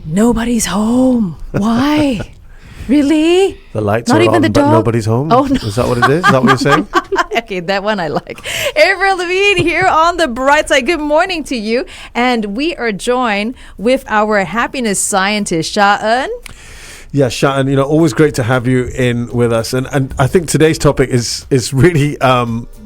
Nobody's home. Why? Really? The lights Not are even on, the but dog? nobody's home? Oh, no. Is that what it is? Is that what you're saying? Okay, that one I like. Avril Lavigne here on the Brightside. Good morning to you. And we are joined with our happiness scientist, Sha-En. Yeah, Sha-En, always great to have you in with us. And I think today's topic is really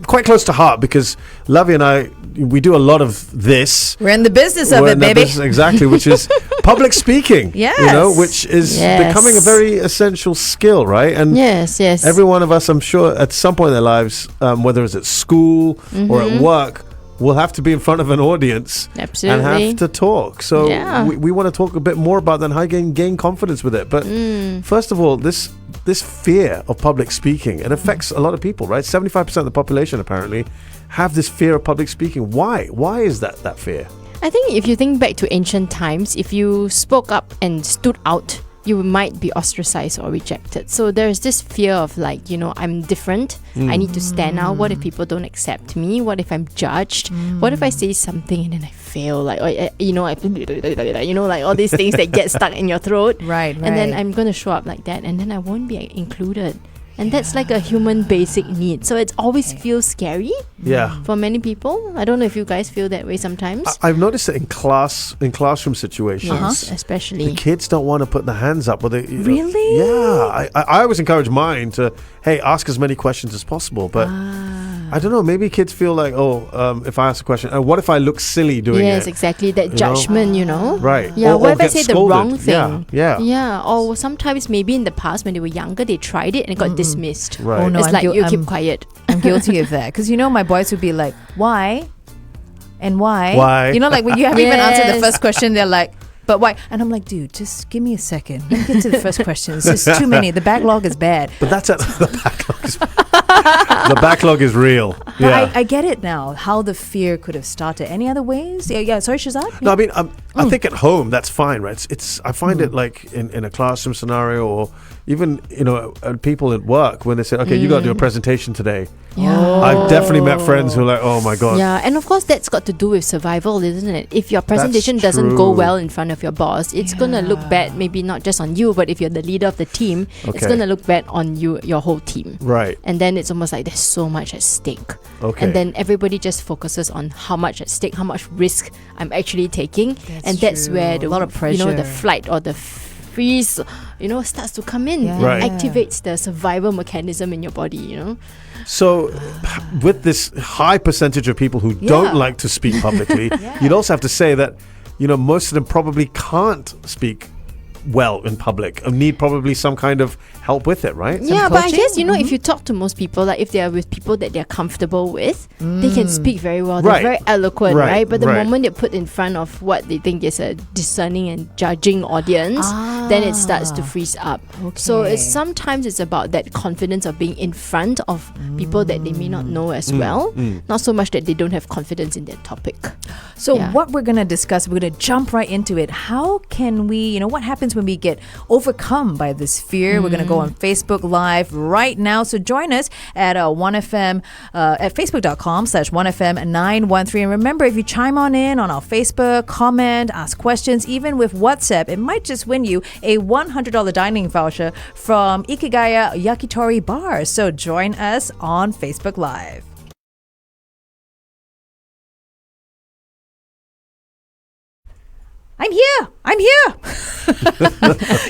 quite close to heart because Lavi and I, we do a lot of this. We're in the business of We're it, in the baby. business, exactly, which is public speaking. Yes. Which is Yes. becoming a very essential skill, right? And Yes. every one of us, I'm sure, at some point in their lives, whether it's at school or at work, will have to be in front of an audience Absolutely. and have to talk. So Yeah. we want to talk a bit more about that and how you can gain confidence with it. But first of all, this fear of public speaking, it affects a lot of people, right? 75% of the population apparently have this fear of public speaking. Why? Why is that fear? I think if you think back to ancient times, if you spoke up and stood out, you might be ostracized or rejected. So there's this fear of I'm different. I need to stand out. What if people don't accept me? What if I'm judged? What if I say something and then I fail? Like all these things that get stuck in your throat. Right. And then I'm going to show up like that and then I won't be included. And that's like a human basic need. So it always feels scary for many people. I don't know if you guys feel that way sometimes. I've noticed that in classroom situations, Yes, especially. the kids don't want to put their hands up. Really? Yeah. I always encourage mine to, ask as many questions as possible. But I don't know, maybe kids feel like, if I ask a question, what if I look silly doing it? Yes, exactly. That judgment, Right. Yeah, Or what if I get say scolded. the wrong thing? Yeah. Yeah, or sometimes maybe in the past when they were younger, they tried it and it got dismissed. Right. Oh, no, It's I'm like, you I'm- keep quiet. I'm guilty of that. Because, my boys would be like, why? And why? Why? Like when you haven't even answered the Yes. first question, they're like, but why? And I'm like, dude, just give me a second. Let me get to the first question. It's just too many. The backlog is bad. But that's the backlog is the backlog is real. But Yeah. I get it now, how the fear could have started. Any other ways? Yeah, sorry, Shehzad? No, I mean, I think at home that's fine, right? It's I find it like in a classroom scenario or even people at work when they say, okay, you got to do a presentation today. Yeah. I've definitely met friends who are like, oh my god. Yeah, and of course that's got to do with survival, isn't it? If your presentation doesn't go true. well in front of your boss, it's gonna look bad. Maybe not just on you, but if you're the leader of the team, it's Okay. gonna look bad on your whole team. Right. And then it's almost like there's so much at stake. Okay. And then everybody just focuses on how much at stake, how much risk I'm actually taking, and that's true. where A lot of the pressure. flight or the freeze, starts to come in. Yeah. It Right. activates the survival mechanism in your body. So, with this high percentage of people who don't like to speak publicly, you'd also have to say that, most of them probably can't speak well in public and need probably some kind of help with it, right? Yeah, but I coaching? guess, if you talk to most people, like if they are with people that they're comfortable with, they can speak very well. They're Right. very eloquent, Right, right? But the right. moment they're put in front of what they think is a discerning and judging audience, then it starts to freeze up. So Okay. sometimes it's about that confidence of being in front of people that they may not know as well. Not so much that they don't have confidence in their topic. So Yeah. what we're going to discuss, we're going to jump right into it. How can we, what happens when we get overcome by this fear? We're going to go on Facebook Live right now. So join us at 1FM, at facebook.com/1FM913. And remember, if you chime on in on our Facebook, comment, ask questions, even with WhatsApp, it might just win you a $100 dining voucher from Ikigaya Yakitori Bar. So join us on Facebook Live. I'm here.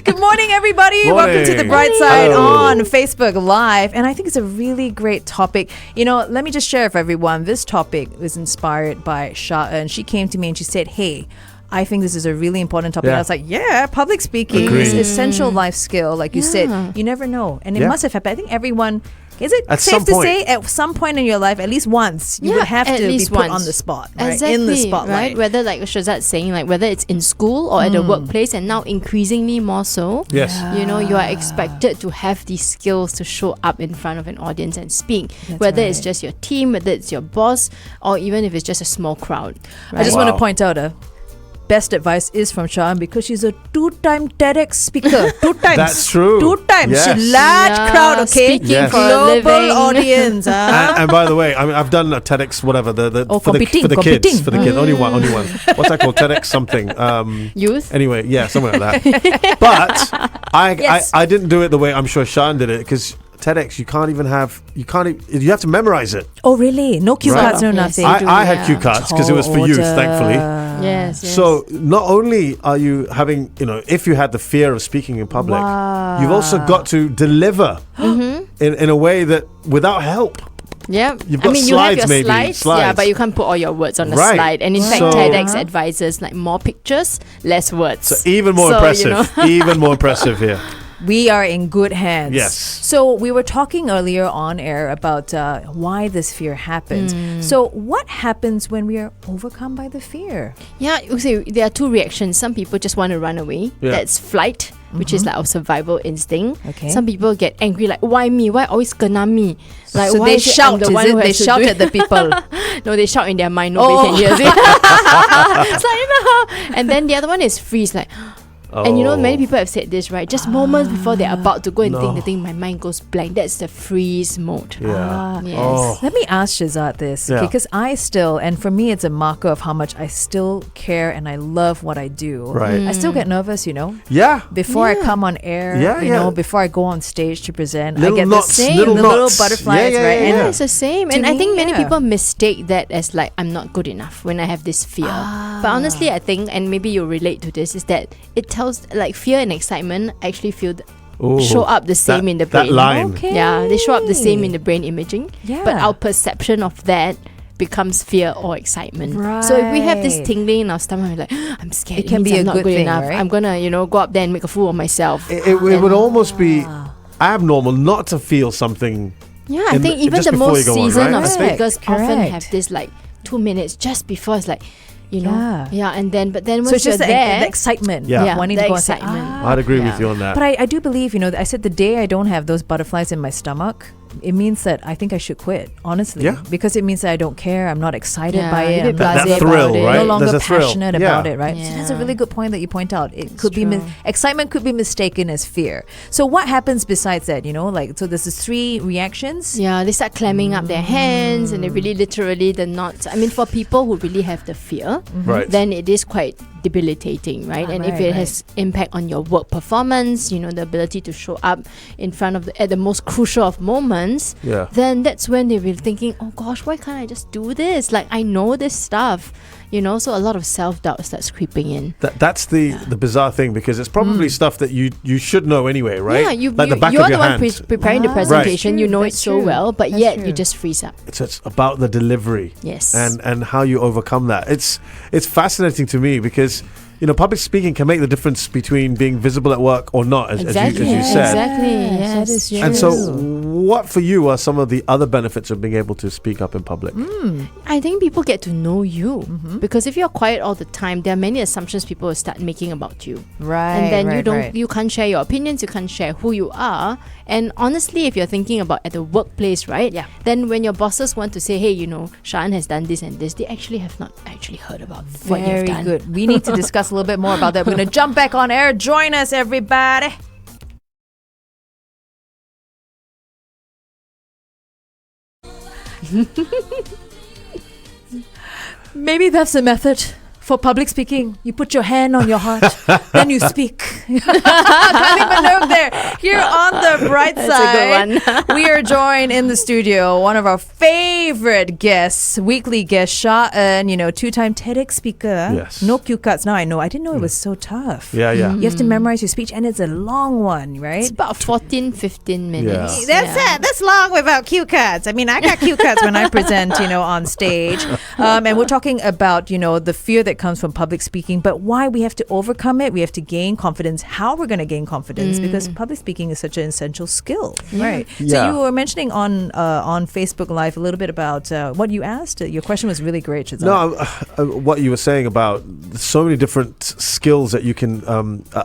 Good morning, everybody. Welcome to the Brightside on Facebook Live. And I think it's a really great topic. Let me just share with everyone. This topic was inspired by Sha-En. She came to me and she said, hey, I think this is a really important topic. Yeah. I was like, public speaking is an essential life skill. Like you said, you never know. And it must have happened. I think everyone... Is it At safe some to point. say at some point in your life, at least once, you would have at to be least put once. on the spot, right? Exactly, In the spotlight. right? Whether like Shehzad's saying, like whether it's in school or at the workplace, and now increasingly more so. Yes. You are expected to have these skills to show up in front of an audience and speak. That's whether it's right. just your team, whether it's your boss, or even if it's just a small crowd. I just right? want to Wow. point out best advice is from Sha-En because she's a 2-time TEDx speaker. 2 times. That's true. 2 times. Yes. She large crowd, okay? Speaking Yes. for a Global living. audience. And by the way, I mean, I've done a TEDx, whatever, for the kids. competing. For the kids. Only one. What's that called? TEDx something. Youth. Anyway, yeah, something like that. But I didn't do it the way I'm sure Sha-En did it, because TEDx, you have to memorize it. Oh, really? No cue Right. cards, no Yes. nothing. I had cue cards because it was for youth, thankfully. Yes. So not only are you having, if you had the fear of speaking in public, you've also got to deliver in a way that without help. Yeah, You've got you have slides, your maybe. yeah, Slides. but you can't put all your words on the Right. slide. And in fact, So- TEDx advises like more pictures, less words. So even more impressive. Even more impressive here. We are in good hands. Yes. So we were talking earlier on air about why this fear happens. So what happens when we are overcome by the fear? Yeah, you see, there are two reactions. Some people just want to run away. Yeah. That's flight, which is like our survival instinct. Okay. Some people get angry, like, why me? Why always kena me? Like, So why they is it I'm shout, the is one it? who They has to shout do at the people. No, they shout in their mind. Nobody can hear it. It's like, no. And then the other one is freeze, like. And many people have said this, right? Just moments before they're about to go and think the thing, my mind goes blank. That's the freeze mode. Yeah. Yes. Oh. Let me ask Shehzad this, Yeah. because I still, and for me, it's a marker of how much I still care and I love what I do. Right. I still get nervous, Yeah. before I Yeah. come on air, Yeah. before I go on stage to present. I Little get knots, the same, little the little knots. butterflies, Yeah, right? yeah, And Yeah, it's the same. To And I me, think many yeah. people mistake that as like, I'm not good enough when I have this fear. But honestly, I think, and maybe you relate to this, is that it tells, like, fear and excitement actually show up the same in the brain. That line. Okay. Yeah, they show up the same in the brain imaging. Yeah. But our perception of that becomes fear or excitement. So if we have this Right. tingling in our stomach, we're like, I'm scared. It can means be I'm a not good good thing, enough. right? I'm gonna, go up there and make a fool of myself. It would almost be abnormal not to feel something. Yeah, I in think the- even just the before most you go on, seasoned right? of I think- speakers often Correct. have this like 2 minutes just before. It's like, Yeah. and then So once it's just you're the there, excitement, Yeah. wanting the to go and say, excitement. I'd agree with Yeah. you on that. But I do believe, I said the day I don't have those butterflies in my stomach, it means that I think I should quit, honestly. Yeah. Because it means that I don't care, I'm not excited Yeah, by you're it, a bit I'm That blasé thrill, about it. right? no longer There's a thrill. passionate Yeah. about it, right? So that's a Yeah. really good point that you point out. It could be true. excitement could be mistaken as fear. So what happens besides that? So there's the 3 reactions. yeah, they start clamming up their hands and they really literally the knots. I mean, for people who really have the fear, Right. then it is quite debilitating, right? And if it has impact on your work performance, the ability to show up in front of at the most crucial of moments, Yeah. then that's when they will thinking, oh gosh, why can't I just do this? Like, I know this stuff, so a lot of self-doubt starts creeping in. That's the bizarre thing, because it's probably stuff that you should know anyway, right? Yeah, like the back you're of your the one hand. preparing the Ah, presentation. that's You true, know it that's so true. well, but That's yet true. you just freeze up. It's about the delivery. Yes. And how you overcome that. It's fascinating to me because public speaking can make the difference between being visible at work or not, as you said. Exactly. Yes, that Yes. is true. And so, what for you are some of the other benefits of being able to speak up in public? I think people get to know you because if you're quiet all the time, there are many assumptions people will start making about you. Right. And then right. you can't share your opinions, you can't share who you are. And honestly, if you're thinking about at the workplace, right? Yeah. Then when your bosses want to say, hey, Sha-En has done this and this, they actually have not actually heard about what you've Very done. good. We need to discuss a little bit more about that. We're going to jump back on air. Join us, everybody. Maybe that's the method for public speaking. You put your hand on your heart, then you speak. Kylie Minogue there. Here on the bright That's a side, good one. we are joined in the studio, one of our favorite guests, weekly guest, Sha-En, 2-time TEDx speaker. Yes. No cue cards. Now I know. I didn't know it was so tough. Yeah. You have to memorize your speech, and it's a long one, right? It's about 14, 15 minutes. Yeah. That's it. That's long without cue cards. I mean, I got cue cards when I present, on stage. And we're talking about, the fear that comes from public speaking, but why we have to overcome it. We have to gain confidence confidence, how we're going to gain confidence, because public speaking is such an essential skill, right? So Yeah. you were mentioning on Facebook Live a little bit about what you asked. Your question was really great, Shehzad. No, what you were saying about so many different skills that you can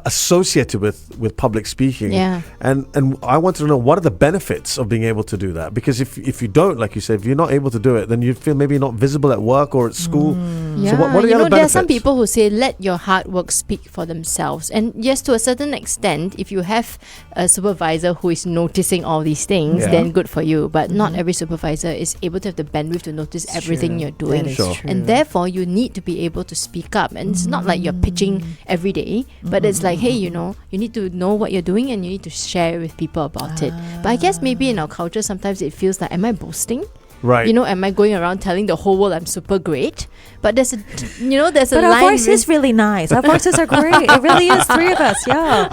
associate it with public speaking. Yeah. And I wanted to know, what are the benefits of being able to do that? Because if you don't, like you said, if you're not able to do it, then you feel maybe not visible at work or at school. Yeah, So what are the other there are some benefits? people who say let your hard work speak for themselves. And yes, to a certain extent, if you have a supervisor who is noticing all these things, Yeah. then good for you. But not every supervisor is able to have the bandwidth to notice everything you're doing. That is Sure. true. And therefore, you need to be able to speak up. And it's not like you're pitching every day, but it's like, hey, you need to know what you're doing and you need to share with people about it. But I guess maybe in our culture, sometimes it feels like, am I boasting? Right. Am I going around telling the whole world I'm super great? But there's a But line. our voice is really nice. Our voices are great. It really is. Three of us, yeah.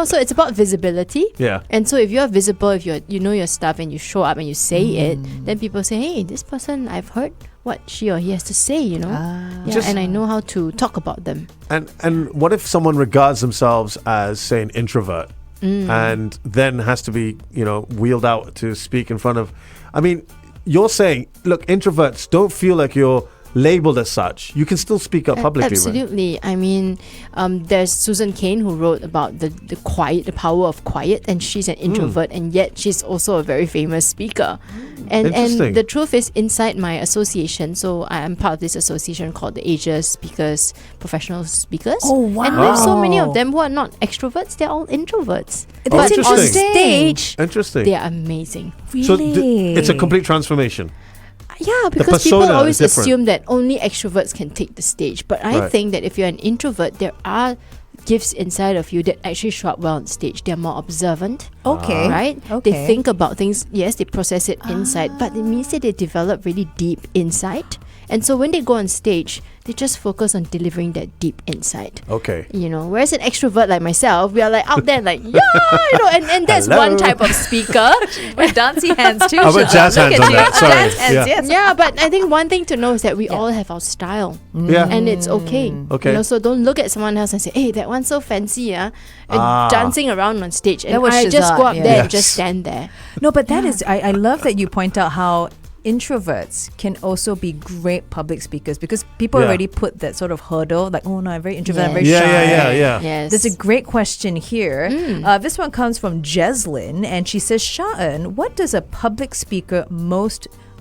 So it's about visibility. Yeah. And so if you're visible, if you know your stuff and you show up and you say it, then people say, hey, this person, I've heard what she or he has to say, and I know how to talk about them. And what if someone regards themselves as, say, an introvert and then has to be, wheeled out to speak in front of... I mean, you're saying, look, introverts, don't feel like you're labeled as such. You can still speak up publicly, right? Absolutely. I mean, there's Susan Cain who wrote about the power of quiet, and she's an introvert, and yet she's also a very famous speaker. And Interesting. the truth is, inside my association, so I am part of this association called the Asia Speakers, Professional Speakers. Oh, wow. And there's so many of them who are not extroverts, they're all introverts. That's But on interesting. stage, Interesting. they are amazing. Really? So it's a complete transformation. Yeah, because people persona always is different. assume that only extroverts can take the stage. But I Right. think that if you're an introvert, there are gifts inside of you that actually show up well on stage. They're more observant, Okay. right? Okay. They think about things. Yes, they process it inside, but it means that they develop really deep insight. And so when they go on stage, they just focus on delivering that deep insight. Okay. Whereas an extrovert like myself, we are like out there like, yeah, and that's Hello. one type of speaker. With dancey hands too. I went jazz Look hands at on you. that. Sorry. Jazz hands, Yeah. yes. Yeah, but I think one thing to know is that we all have our style. Yeah. And it's okay. Okay. So don't look at someone else and say, hey, that one's so fancy, and dancing around on stage. And That was I just Shehzad, go up yeah. there and Yes. just stand there. No, but that is, I love that you point out how introverts can also be great public speakers, because people Yeah. already put that sort of hurdle, like, oh no, I'm very introvert, I'm very Yeah, shy. yeah. Yes. There's a great question here. This one comes from Jeslyn, and she says, Sha-En, what does a public speaker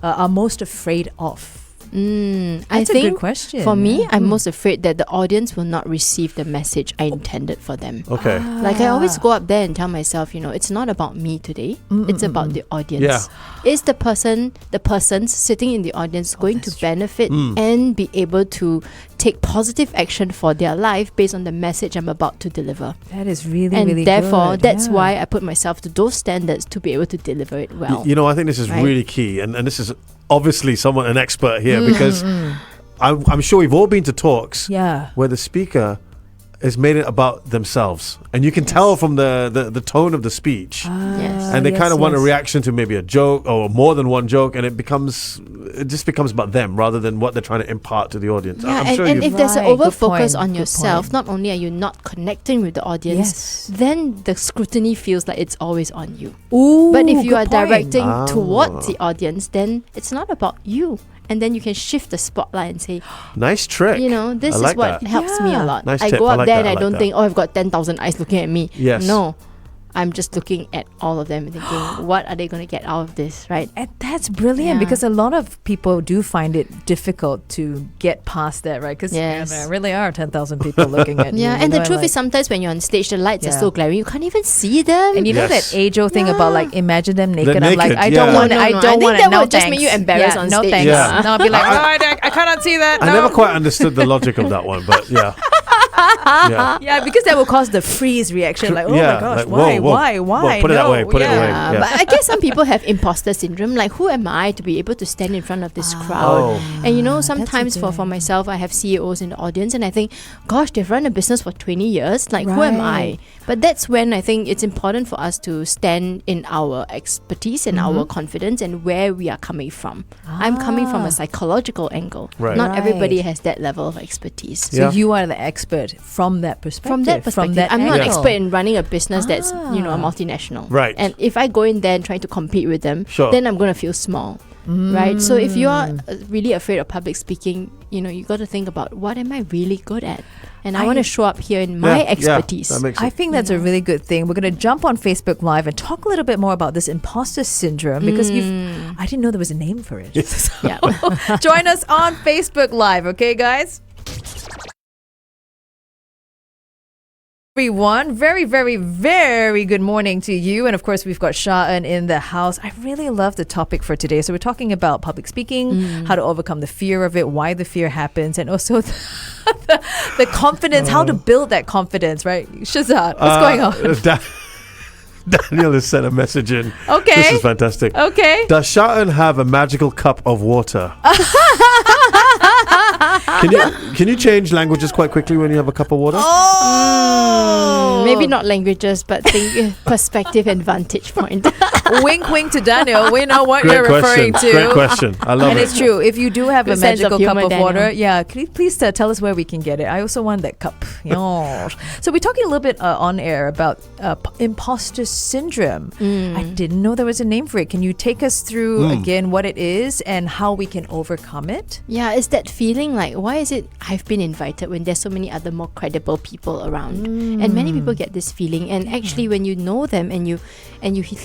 are most afraid of? I That's a think good question. for me, I'm most afraid that the audience will not receive the message I intended for them. Okay. Like I always go up there and tell myself, it's not about me today. It's about the audience. Yeah. Is the persons sitting in the audience going to benefit and be able to take positive action for their life based on the message I'm about to deliver? That is really, And really therefore, good. that's Yeah. why I put myself to those standards to be able to deliver it well. I think this is Right. really key, and this is obviously an expert here, because I'm sure we've all been to talks Yeah. where the speaker has made it about themselves, and you can tell from the tone of the speech, Yes. and they yes, kind of want a yes. reaction to maybe a joke or more than one joke, and it just becomes about them rather than what they're trying to impart to the audience. Yeah, I'm and, sure and you've if there's an Right, good over focus point, on good yourself, point. not only are you not connecting with the audience, Yes. then the scrutiny feels like it's always on you. Ooh, But if you good are point. directing Ah. towards the audience, then it's not about you. And then you can shift the spotlight and say, nice trick. this I is like what that. helps me Yeah. a lot. Nice I tip. go I up like there that. and I I like don't that. think, I've got 10,000 eyes looking at me. Yes. No. I'm just looking at all of them and thinking, what are they going to get out of this, right? And that's brilliant, Yeah. because a lot of people do find it difficult to get past that, right? Because Yes. there really are 10,000 people looking at you. Yeah, you and the know, truth like- is sometimes when you're on stage, the lights are Yeah. so glaring, you can't even see them. And you know Yes. that age-old thing about like imagine them naked. They're I'm like, naked, I yeah. don't want No, it. I no, I don't think want it. that No would just make thanks. you embarrassed Yeah, on no stage. thanks. Yeah. No, I'll be like, I cannot see that. I no. never quite understood the logic of that one, but yeah. Yeah. Yeah, because that will cause the freeze reaction. Like, oh Yeah, my gosh, like, why, whoa, why, whoa. why? Put it no, away, put it yeah. away. Yeah, Yeah. but I guess some people have imposter syndrome. Like, who am I to be able to stand in front of this crowd? Oh. And sometimes for myself, I have CEOs in the audience, and I think, gosh, they've run a business for 20 years. Like, who am I? Right. But that's when I think it's important for us to stand in our expertise and our confidence and where we are coming from. I'm coming from a psychological angle. Right. Not Right. everybody has that level of expertise. So Yeah. you are the expert it from that perspective. From that perspective, I'm not an angle. expert in running a business that's a multinational. Right. And if I go in there and try to compete with them, Sure. then I'm going to feel small. Right. So if you are really afraid of public speaking, you got to think about what am I really good at, and I want to show up here in my expertise. That makes I sense. think that's a really good thing. We're going to jump on Facebook Live and talk a little bit more about this imposter syndrome because I didn't know there was a name for it. Yeah. Join us on Facebook Live, okay, guys? Everyone, very, very, very good morning to you. And of course, we've got Sha-En in the house. I really love the topic for today. So we're talking about public speaking, how to overcome the fear of it, why the fear happens, and also the confidence, how to build that confidence, right? Shehzad, what's going on? Daniel has sent a message in. Okay. This is fantastic. Okay. Does Sha-En have a magical cup of water? Can you change languages quite quickly when you have a cup of water? Maybe not languages, but think perspective and vantage point. Wink, wink to Daniel. We know what Great you're referring question. to. Great question. I love And it. it's true. If you do have Good a sense of magical humor, cup of Daniel. water, please tell us where we can get it. I also want that cup. So we're talking a little bit on air about imposter syndrome. I didn't know there was a name for it. Can you take us through again what it is and how we can overcome it? Yeah, it's that feeling like, why is it I've been invited when there's so many other more credible people around? And many people get this feeling. And actually, when you know them and you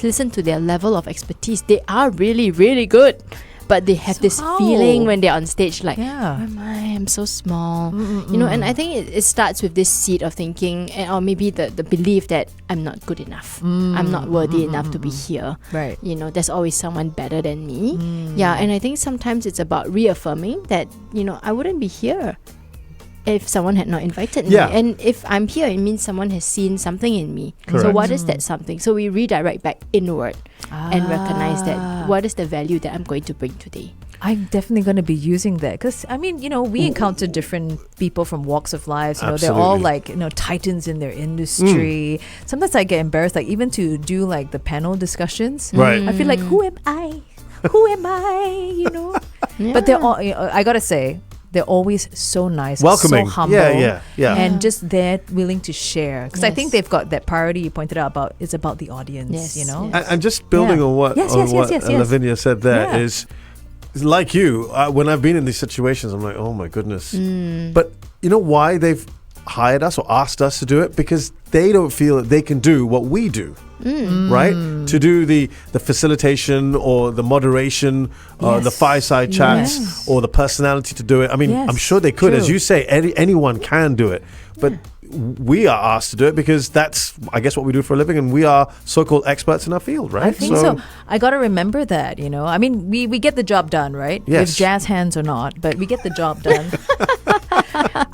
listen to their level of expertise, they are really, really good. But they have this feeling when they're on stage like, who am I? I'm so small. And I think it starts with this seed of thinking, or maybe the belief that I'm not good enough. I'm not worthy enough to be here. Right. There's always someone better than me. Yeah, and I think sometimes it's about reaffirming that, I wouldn't be here if someone had not invited me. And if I'm here, it means someone has seen something in me. Correct. So what is that something? So we redirect back inward and recognize that what is the value that I'm going to bring today. I'm definitely going to be using that because, we encounter different people from walks of life. They're all like, titans in their industry. Sometimes I get embarrassed, like even to do like the panel discussions. Right. I feel like, who am I? Who am I? But they're all, I got to say, they're always so nice, welcoming, so humble, yeah, and just there willing to share. Because I think they've got that priority you pointed out about. It's about the audience, And just building on what Lavinia said there is like you. When I've been in these situations, I'm like, oh my goodness. But you know why they've hired us or asked us to do it? Because they don't feel that they can do what we do. Right? To do the facilitation or the moderation or the fireside chats or the personality to do it. I mean, I'm sure they could. As you say, anyone can do it. But we are asked to do it because that's, I guess, what we do for a living, and we are so-called experts in our field, right? I think so. I got to remember that, I mean, we get the job done, right? Yes. With jazz hands or not, but we get the job done.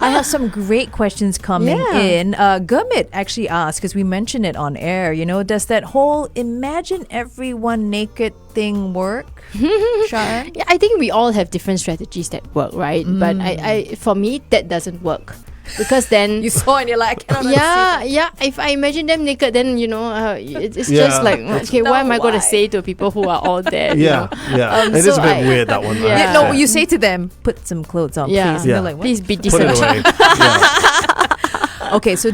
I have some great questions coming in. Gurmit actually asked, because we mentioned it on air, does that whole imagine everyone naked thing work? Sha-En? Yeah, I think we all have different strategies that work, right? But I for me, that doesn't work. Because then You saw and you're like, I cannot see. if I imagine them naked, then it's just like, okay, what am I going to say to people who are all there? It is a bit weird, that one. Yeah. No, you say to them, put some clothes on, please. And they're like, what? Please be Put it decent. away. Okay, so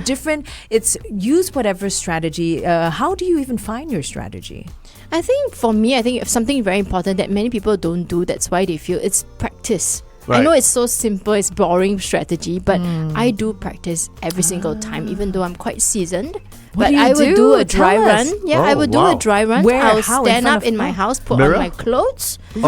it's use whatever strategy. How do you even find your strategy? I think for me, if something very important that many people don't do, that's why they feel it's practice. Right. I know it's so simple, it's boring strategy, but I do practice every single time, even though I'm quite seasoned. What But do you I would do? do a dry Tell us. run. Yeah, Oh, I would do wow. a dry run. Where? I'll How? In stand front up of in my who? house, put Mirror? on my clothes. You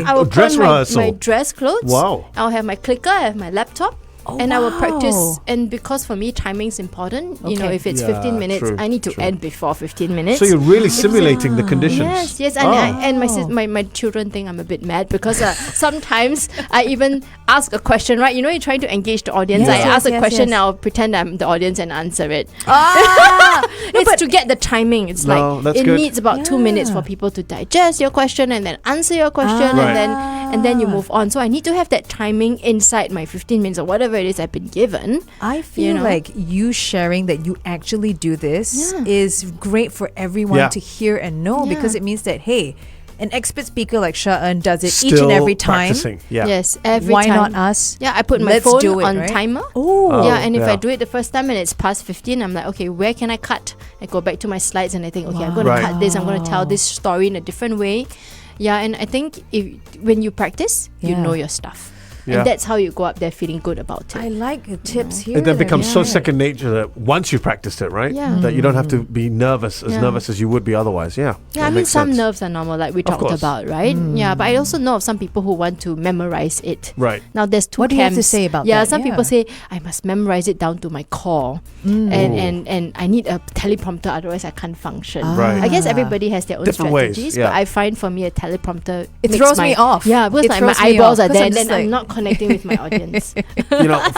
I will dress put on rehearsal. my dress clothes. Wow. I'll have my clicker, I have my laptop. And I will practice, and because for me timing's important, Okay. if it's 15 minutes, true, I need to end before 15 minutes. So you're really simulating the conditions. Yes, and my children think I'm a bit mad because sometimes I even ask a question, right? You're trying to engage the audience. Yes, I ask a question, yes. I'll pretend I'm the audience and answer it. No, It's to get the timing. It's No, that's it good. needs about 2 minutes for people to digest your question and then answer your question, Right. and then you move on. So I need to have that timing inside my 15 minutes or whatever it is I've been given. I feel like you sharing that you actually do this is great for everyone to hear and know because it means that, hey, an expert speaker like Sha-En does it Still each and every time. practicing. Yeah. Yes, every Why time. not us? Yeah, I put my Let's phone do it, on right? timer. Oh, Yeah, and if yeah. I do it the first time and it's past 15, I'm like, okay, where can I cut? I go back to my slides and I think, okay, I'm going to Right. cut this. I'm going to tell this story in a different way. Yeah, and I think when you practice, you Yeah. know your stuff. Yeah. And that's how you go up there feeling good about it. I like the tips here. It then becomes so Yeah. second nature that once you've practiced it, right? Yeah. That you don't have to be nervous as you would be otherwise. Yeah. Yeah, that I mean, makes some sense. nerves are normal, like we talked course. about, right? Yeah, but I also know of some people who want to memorize it. Right. Now, there's two What do you have camps. to say about yeah, that? some Yeah. people say, I must memorize it down to my core. And I need a teleprompter, otherwise I can't function. Right. I guess everybody has their own Different ways, strategies, yeah. but I find for me a teleprompter It makes throws me off. Yeah, because It like my throws me eyeballs off, are 'cause there, I'm and just then I'm like- not connecting with my audience.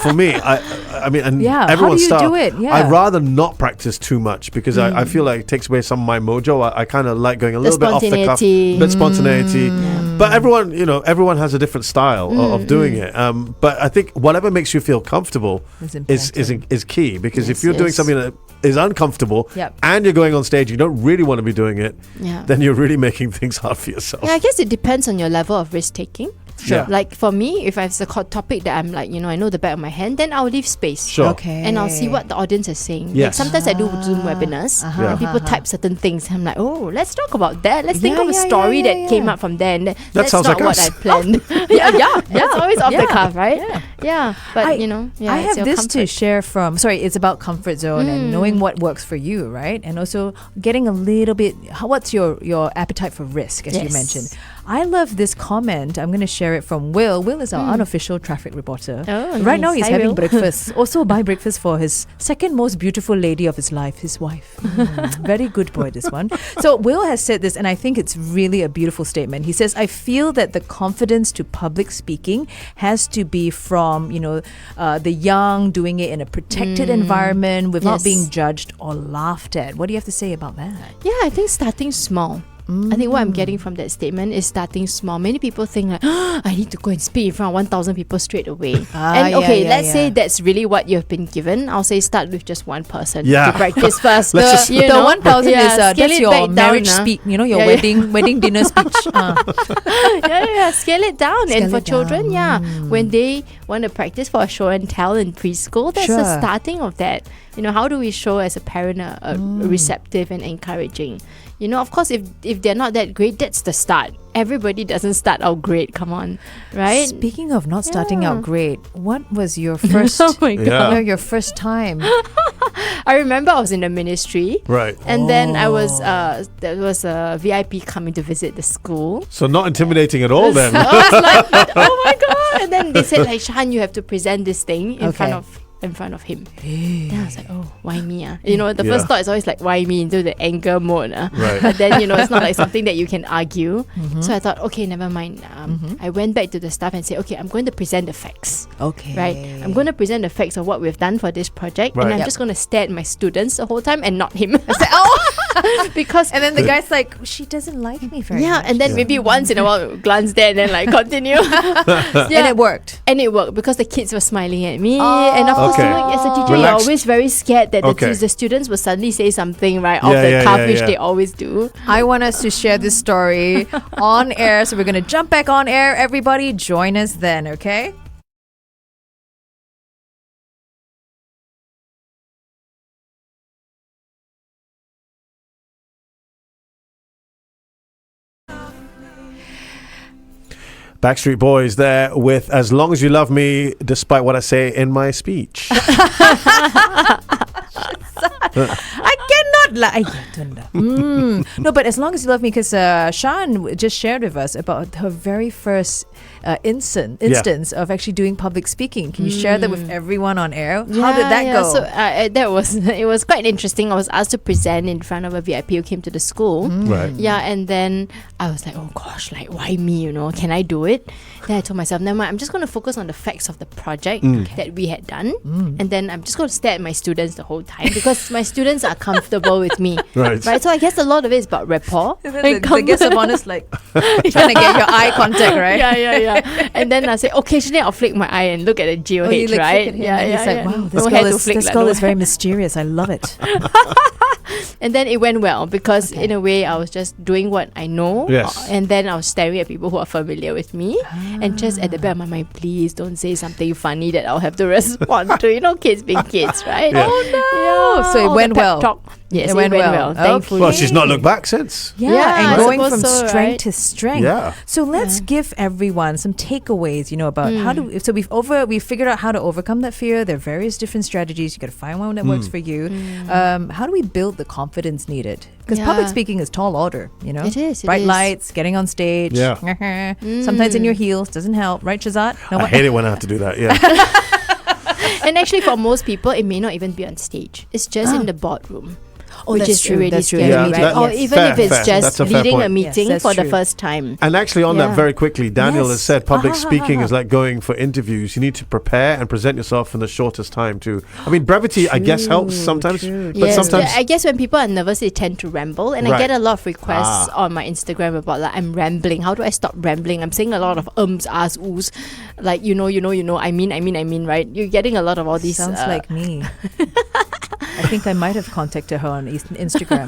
For me, I mean, and Yeah, how everyone's do you style. do it? Yeah. I'd rather not practice too much because I feel like it takes away some of my mojo. I kind of like going a little bit off the cuff, spontaneity. bit spontaneity. But everyone has a different style of doing it. But I think whatever makes you feel comfortable It's is key, because if Yes, you're doing yes. something that is uncomfortable Yep. and you're going on stage, you don't really want to be doing it, Yeah. then you're really making things hard for yourself. Yeah, I guess it depends on your level of risk taking. Sure. Like for me, if it's a topic that I'm like, I know the back of my hand, then I'll leave space. Sure. Okay. And I'll see what the audience is saying. Like Yes. sometimes I do Zoom webinars Yeah. and people type certain things. I'm like, oh, let's talk about that. Let's think Yeah, of a yeah, story yeah, that yeah, came yeah. up from there. And that's sounds not like what us. I planned. yeah. It's always off the Yeah. cuff, right? Yeah. Yeah. But, I it's have your this to comfort. share from. Sorry, it's about comfort zone and knowing what works for you, right? And also getting a little bit. What's your appetite for risk, as you Yes. mentioned? I love this comment. I'm going to share it from Will. Will is our unofficial traffic reporter. Oh, Right nice. now, he's Hi, having Will. breakfast. Also, buy breakfast for his second most beautiful lady of his life, his wife. Very good boy, this one. So, Will has said this, and I think it's really a beautiful statement. He says, I feel that the confidence to public speaking has to be from, the young, doing it in a protected environment without Yes. being judged or laughed at. What do you have to say about that? Yeah, I think starting small. I think what I'm getting from that statement is starting small. Many people think like, I need to go and speak in front of 1,000 people straight away. And okay, let's say that's really what you've been given. I'll say start with just one person Yeah. to practice first. Let's just- The 1,000 is scale that's it your back down, marriage ah. speak, your Yeah, wedding dinner speech. Scale it down. Scale And for it children, down. when they want to practice for a show and tell in preschool, that's the Sure. starting of that. How do we show as a parent a receptive and encouraging? Of course, if they're not that great, that's the start. Everybody doesn't start out great. Come on, right? Speaking of not starting Yeah. out great, what was your first? Oh my Yeah. god! Your first time. I remember I was in the ministry. Right. And then I was there was a VIP coming to visit the school. So not intimidating at all then. I was like, oh my god! And then they said like, Sha-En, you have to present this thing in front of him. Then I was like, oh, why me? The first Yeah. thought is always like, why me, into the anger mode. Right. But then, it's not like something that you can argue. So I thought, okay, never mind. I went back to the staff and said, okay, I'm going to present the facts. Okay. Right? I'm going to present the facts of what we've done for this project. Right. And I'm Yep. just going to stare at my students the whole time and not him. Oh, Because and then the guy's like, she doesn't like me very much. and then maybe once in a while glance there and then like continue. And it worked. And it worked because the kids were smiling at me. And of course, Okay. as a teacher, Relaxed. you're always very scared that Okay. the students will suddenly say something right off Yeah, the yeah, cuff, yeah, which yeah. they always do. I want us to share this story on air. So we're going to jump back on air. Everybody join us then, okay? Backstreet Boys there with As Long As You Love Me, despite what I say in my speech. I cannot lie. No, but As Long As You Love Me, because Sha-En just shared with us about her very first instance of actually doing public speaking. Can you share that with everyone on air? How did that go? So that was it was quite interesting. I was asked to present in front of a VIP who came to the school. Right. Yeah, and then I was like, oh gosh, like why me? Can I do it? Then I told myself, never mind. I'm just going to focus on the facts of the project that we had done, and then I'm just going to stare at my students the whole time because my students are comfortable with me. Right. So I guess a lot of it is about rapport. And then the guest of honor's like trying to get your eye contact, right? Yeah. And then I say, occasionally I'll flick my eye and look at the GOH, You, like, right? flick at him and he's like, wow, this No girl hair to is, flick, this like, girl no is very hair. mysterious. I love it. And then it went well because in a way I was just doing what I know. Yes. And then I was staring at people who are familiar with me. And just at the back of my mind, please don't say something funny that I'll have to respond to. You know, kids being kids, right? Yeah. Oh no! Yeah, So it all went the pep well. talk. Yes, It went well. Okay. Thankfully. Well, she's not looked back since. Yeah, Yeah, and I going suppose from so, strength right? to strength. Yeah. So let's give everyone some takeaways, about how do. So we've figured out how to overcome that fear. There are various different strategies. You got to find one that works for you. How do we build the confidence needed? Because public Yeah. speaking is tall order. It is. Bright lights, getting on stage. Yeah. Sometimes in your heels doesn't help, right, Shehzad? No, I hate it when I have to do that. Yeah. And actually, for most people, it may not even be on stage. It's just in the boardroom. Oh, Which that's is true. really That's true. scary, Yeah, right? that- Or yes. even Fair, if it's fair. just That's a fair leading a point. meeting Yes, for that's the true. first time. And actually, on that Yeah. very quickly, Daniel has Yes. said public speaking is like going for interviews. You need to prepare and present yourself in the shortest time too. I mean, brevity, I guess, helps sometimes, true. but Yes, sometimes. I guess when people are nervous, they tend to ramble, and I Right. get a lot of requests on my Instagram about like I'm rambling. How do I stop rambling? I'm saying a lot of ahs, oos, like I mean, right? You're getting a lot of all these. Sounds like me. I think I might have contacted her on Instagram.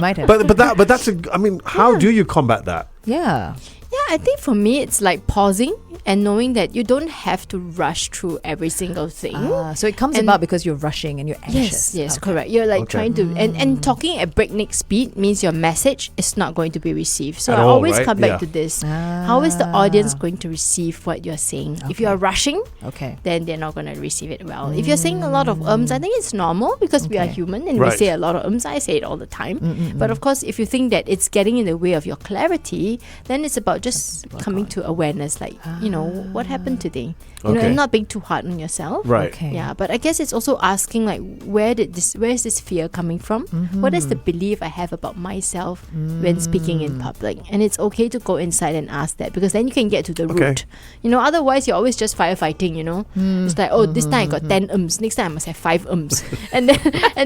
Might have. But that's I mean, how do you combat that? Yeah. Yeah, I think for me, it's like pausing and knowing that you don't have to rush through every single thing. So it comes And- about because you're rushing and you're anxious. Yes, Okay. correct. You're like Okay. trying to and talking at breakneck speed means your message is not going to be received. So At I all, always right? come back Yeah. to this. How is the audience going to receive what you're saying? If you Okay. are rushing, Okay. then they're not going to receive it well. If you're saying a lot of I think it's normal because we are Okay. human and Right. we say a lot of I say it all the time. But of course, if you think that it's getting in the way of your clarity, then it's about just coming to awareness, like, what happened today? Okay. And not being too hard on yourself. Right. Okay. Yeah, but I guess it's also asking like where is this fear coming from? What is the belief I have about myself when speaking in public? And it's okay to go inside and ask that because then you can get to the Okay. root. Otherwise you're always just firefighting, It's like, this time I got 10 next time I must have 5 and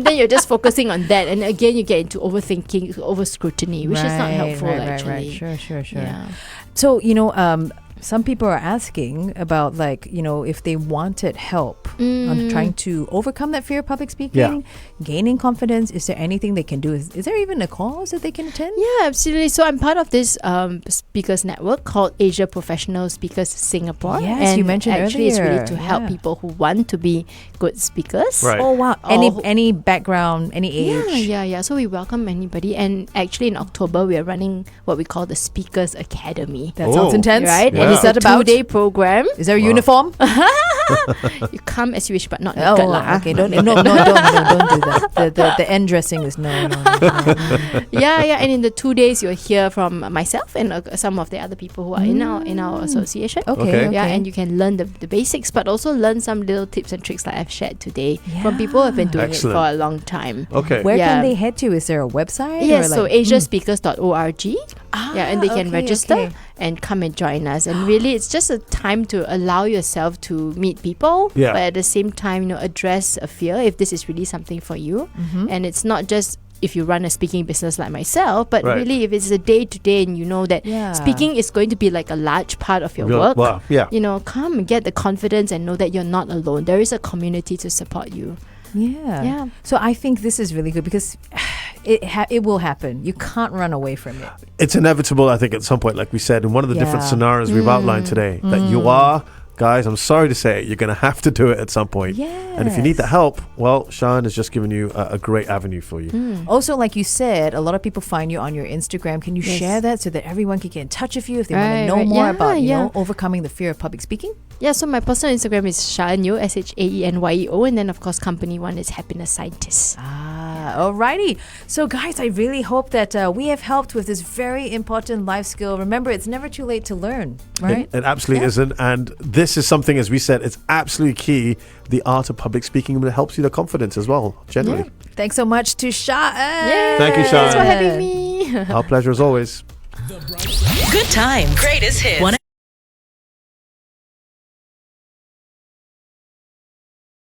then you're just focusing on that, and again you get into overthinking, over scrutiny, which is not helpful actually. Right. Sure. Yeah. So, some people are asking about if they wanted help on trying to overcome that fear of public speaking, gaining confidence. Is there anything they can do? Is there even a cause that they can attend? Yeah, absolutely. So I'm part of this speakers network called Asia Professional Speakers Singapore. Yes, and you mentioned actually it's really earlier. to help Yeah. people who want to be good speakers. Right. Oh wow! Or- Any background, any age? Yeah. So we welcome anybody, and actually in October we are running what we call the Speakers Academy. That sounds Oh. intense, Right? Yeah. And it's Is that a about? 2-day program. Is there a uniform? You come as you wish, but not Oh, naked lah. okay. Don't do that. The end dressing is no. Yeah. And in the 2 days, you'll hear from myself and some of the other people who are in our association. Okay. Yeah, and you can learn the basics, but also learn some little tips and tricks like I've shared today from people who have been doing Excellent. it for a long time. Okay. Where Yeah. can they head to? Is there a website? Yes, or so asiaspeakers.org. Yeah, and they can okay, register okay. and come and join us. And really, it's just a time to allow yourself to meet people, Yeah. but at the same time, address a fear if this is really something for you. And it's not just if you run a speaking business like myself, but Right. really if it's a day-to-day and you know that Yeah. speaking is going to be like a large part of your Real- work, wow, yeah. come and get the confidence and know that you're not alone. There is a community to support you. Yeah. So I think this is really good because it will happen. You can't run away from it. It's inevitable, I think, at some point, like we said, in one of the different Yeah. scenarios we've outlined today, that you are, guys, I'm sorry to say it, you're going to have to do it at some point. And if you need the Yes. help, well, Sha-En has just given you a great avenue for you. Also, like you said, a lot of people find you on your Instagram. Can you Yes. share that so that everyone can get in touch with you if they want to Right, know right. more Yeah, about yeah. overcoming the fear of public speaking? Yeah, so my personal Instagram is Shaenyo, SHAENYEO, and then of course company one is Happiness Scientist. Alrighty. So guys, I really hope that we have helped with this very important life skill. Remember, it's never too late to learn, right? It absolutely Yeah. isn't. And this is something, as we said, it's absolutely key. The art of public speaking, it helps you the confidence as well, generally. Thanks so much to Sha-En. Thank you, Thanks for Sha-En. having me. Our pleasure as always. Good times. Greatest hits.